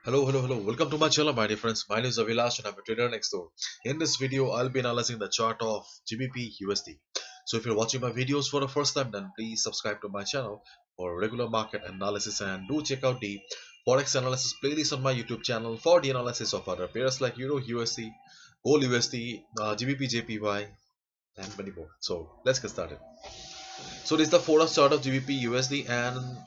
Hello. Welcome to my channel, my dear friends. My name is Avilash and I'm a trader next door. In this video, I'll be analyzing the chart of GBP USD. So if you're watching my videos for the first time, then please subscribe to my channel for regular market analysis and do check out the Forex analysis playlist on my YouTube channel for the analysis of other pairs like Euro USD, Gold USD, GBP JPY, and many more. So let's get started. So this is the Forex chart of GBP USD, and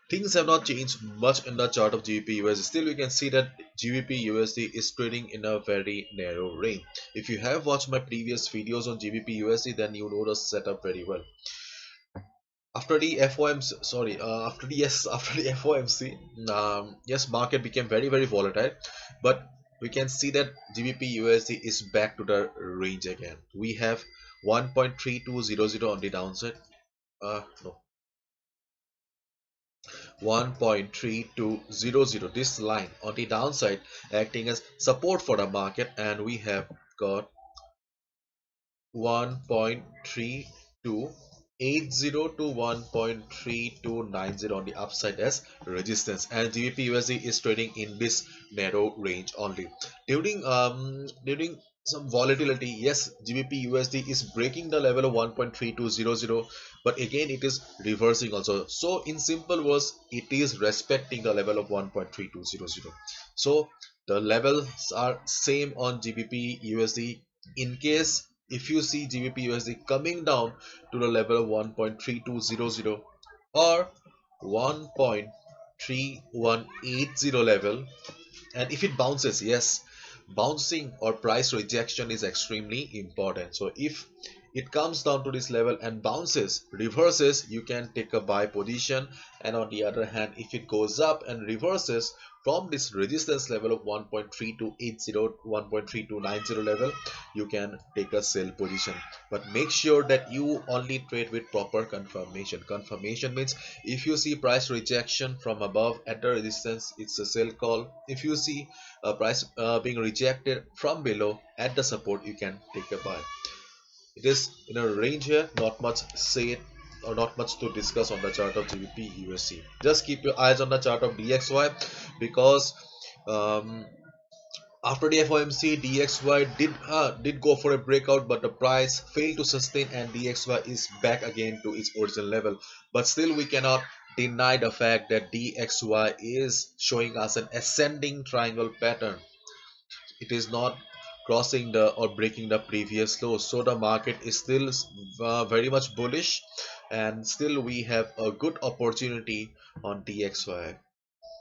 things have not changed much in the chart of GBP USD. Still, we can see that GBP USD is trading in a very narrow range. If you have watched my previous videos on GBP USD, then you know the setup very well. After the FOMC, sorry, after the FOMC, yes, market became very volatile, but we can see that GBP USD is back to the range again. We have 1.3200 on the downside. No, 1.3200, this line on the downside acting as support for the market, and we have got 1.3280 to 1.3290 on the upside as resistance, and GBP USD is trading in this narrow range only. During some volatility, yes, GBP USD is breaking the level of 1.3200, but again it is reversing also. So in simple words, it is respecting the level of 1.3200. So the levels are same on GBP USD. In case if you see GBP USD coming down to the level of 1.3200 or 1.3180 level, and if it bounces, yes, bouncing or price rejection is extremely important. So if it comes down to this level and bounces, reverses, you can take a buy position. And on the other hand, if it goes up and reverses from this resistance level of 1.3280 1.3290 level, you can take a sell position. But make sure that you only trade with proper confirmation means if you see price rejection from above at the resistance, it's a sell call. If you see a price being rejected from below at the support, you can take a buy. It is in a range here, not much say or not much to discuss on the chart of GBP USD. Just keep your eyes on the chart of DXY, because um, after the FOMC, DXY did go for a breakout, but the price failed to sustain, and DXY is back again to its original level. But still, we cannot deny the fact that DXY is showing us an ascending triangle pattern. It is not crossing the or breaking the previous low, so the market is still very much bullish, and still we have a good opportunity on DXY.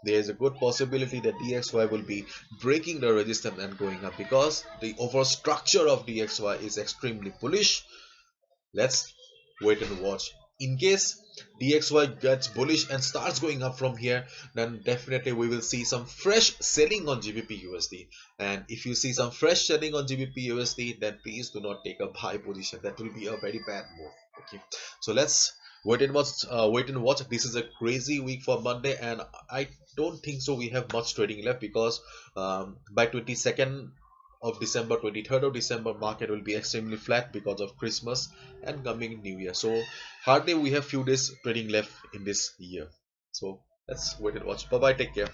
There is a good possibility that DXY will be breaking the resistance and going up, because the overall structure of DXY is extremely bullish. Let's wait and watch. In case DXY gets bullish and starts going up from here, then definitely we will see some fresh selling on GBP USD. And if you see some fresh selling on GBP USD, then please do not take a buy position. That will be a very bad move. Okay, so let's wait and watch. This is a crazy week for Monday, and I don't think so we have much trading left, because by 22nd of December, 23rd of December, market will be extremely flat because of Christmas and coming New Year. So hardly we have few days trading left in this year. So let's wait and watch. Bye bye, take care.